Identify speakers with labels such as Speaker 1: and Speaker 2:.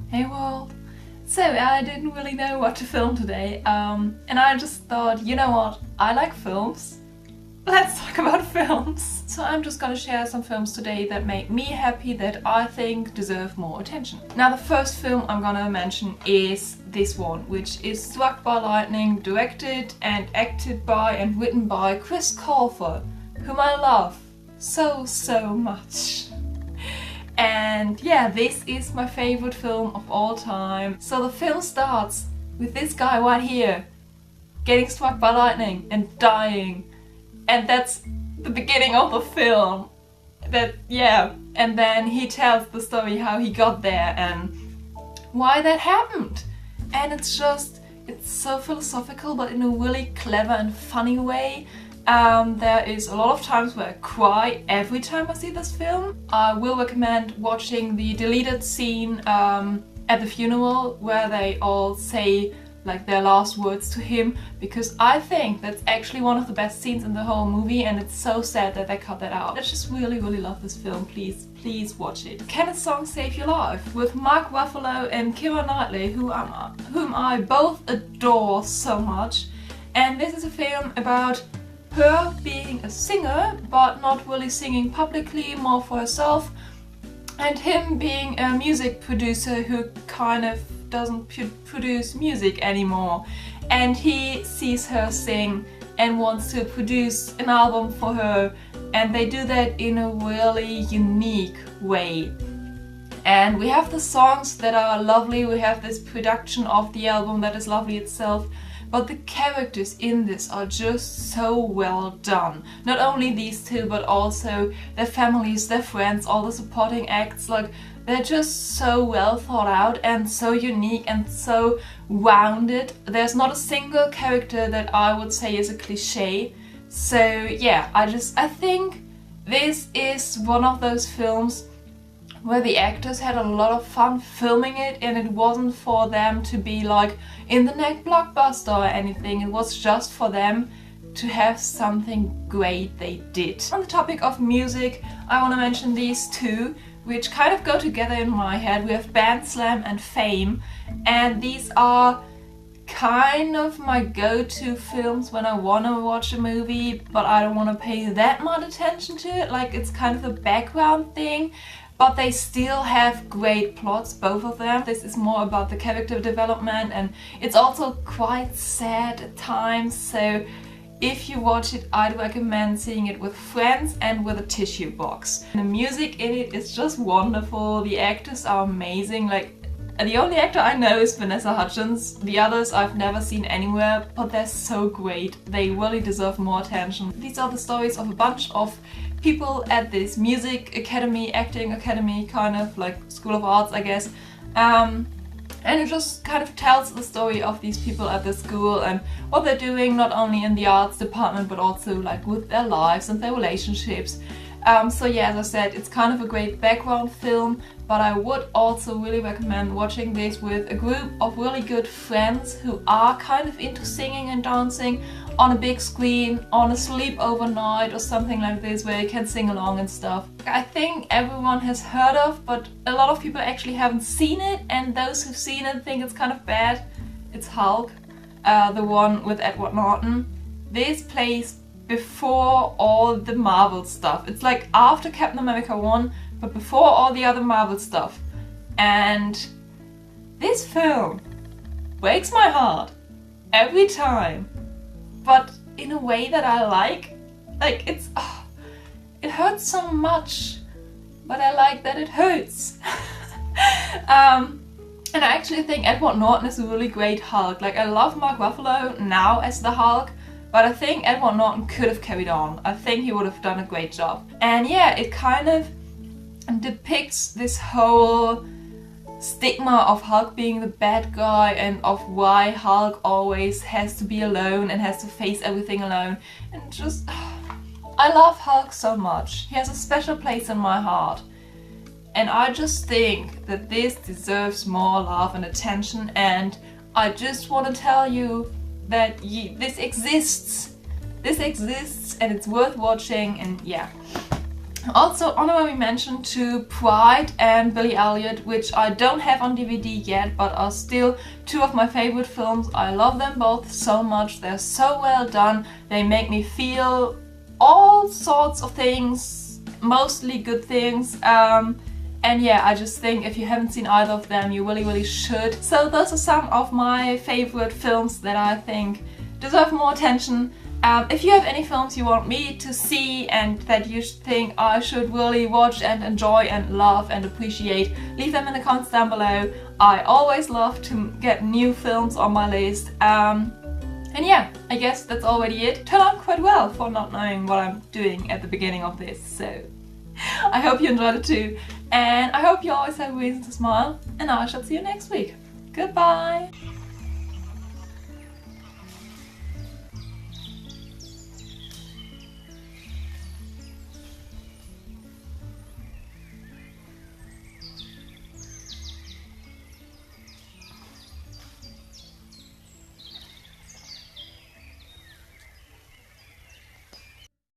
Speaker 1: Hey world! So I didn't really know what to film today, and I just thought, you know what, I like films. Let's talk about films! So I'm just gonna share some films today that make me happy, that I think deserve more attention. Now the first film I'm gonna mention is this one, which is Struck by Lightning, directed and acted by and written by Chris Colfer, whom I love so much. And yeah, this is my favorite film of all time. So the film starts with this guy right here getting struck by lightning and dying. And that's the beginning of the film. And then he tells the story how he got there and why that happened. And it's so philosophical, but in a really clever and funny way. There is a lot of times where I cry every time I see this film. I will recommend watching the deleted scene at the funeral where they all say like their last words to him, because I think that's actually one of the best scenes in the whole movie, and it's so sad that they cut that out. I just really love this film. Please watch it. Can a Song Save Your Life? With Mark Ruffalo and Keira Knightley, whom I both adore so much. And this is a film about her being a singer, but not really singing publicly, more for herself, and him being a music producer who kind of doesn't produce music anymore. And he sees her sing and wants to produce an album for her, and they do that in a really unique way. And we have the songs that are lovely, we have this production of the album that is lovely itself, but the characters in this are just so well done. Not only these two, but also their families, their friends, all the supporting acts. Like, they're just so well thought out and so unique and so rounded. There's not a single character that I would say is a cliche. So yeah, I think this is one of those films where the actors had a lot of fun filming it, and it wasn't for them to be like in the next blockbuster or anything. It was just for them to have something great they did. On the topic of music, I want to mention these two, which kind of go together in my head. We have Bandslam and Fame, and these are kind of my go-to films when I want to watch a movie, but I don't want to pay that much attention to it. Like, it's kind of a background thing. But they still have great plots, both of them. This is more about the character development, and it's also quite sad at times. So if you watch it, I'd recommend seeing it with friends and with a tissue box. The music in it is just wonderful. The actors are amazing. Like, the only actor I know is Vanessa Hudgens. The others I've never seen anywhere, but they're so great. They really deserve more attention. These are the stories of a bunch of people at this music academy, acting academy, kind of like School of Arts, I guess. And it just kind of tells the story of these people at the school and what they're doing, not only in the arts department, but also like with their lives and their relationships. So yeah, as I said, it's kind of a great background film, but I would also really recommend watching this with a group of really good friends who are kind of into singing and dancing on a big screen, on a sleepover night or something like this, where you can sing along and stuff. I think everyone has heard of, but a lot of people actually haven't seen it, and those who've seen it think it's kind of bad. It's Hulk, the one with Edward Norton. This plays before all the Marvel stuff. It's like after Captain America 1, but before all the other Marvel stuff. And this film breaks my heart every time, but in a way that I like. Like, it hurts so much, but I like that it hurts. And I actually think Edward Norton is a really great Hulk. Like, I love Mark Ruffalo now as the Hulk, but I think Edward Norton could have carried on. I think he would have done a great job. And yeah, it kind of depicts this whole stigma of Hulk being the bad guy, and of why Hulk always has to be alone and has to face everything alone. And just, I love Hulk so much. He has a special place in my heart. And I just think that this deserves more love and attention, and I just want to tell you that this exists. This exists and it's worth watching, and yeah. Also, honorary mention to Pride and Billy Elliot, which I don't have on DVD yet, but are still two of my favorite films. I love them both so much. They're so well done. They make me feel all sorts of things, mostly good things. And yeah, I just think if you haven't seen either of them, you really should. So those are some of my favorite films that I think deserve more attention. If you have any films you want me to see and that you think I should really watch and enjoy and love and appreciate, leave them in the comments down below. I always love to get new films on my list. And yeah, I guess that's already it. Turned out quite well for not knowing what I'm doing at the beginning of this, so I hope you enjoyed it too. And I hope you always have a reason to smile, and I shall see you next week. Goodbye!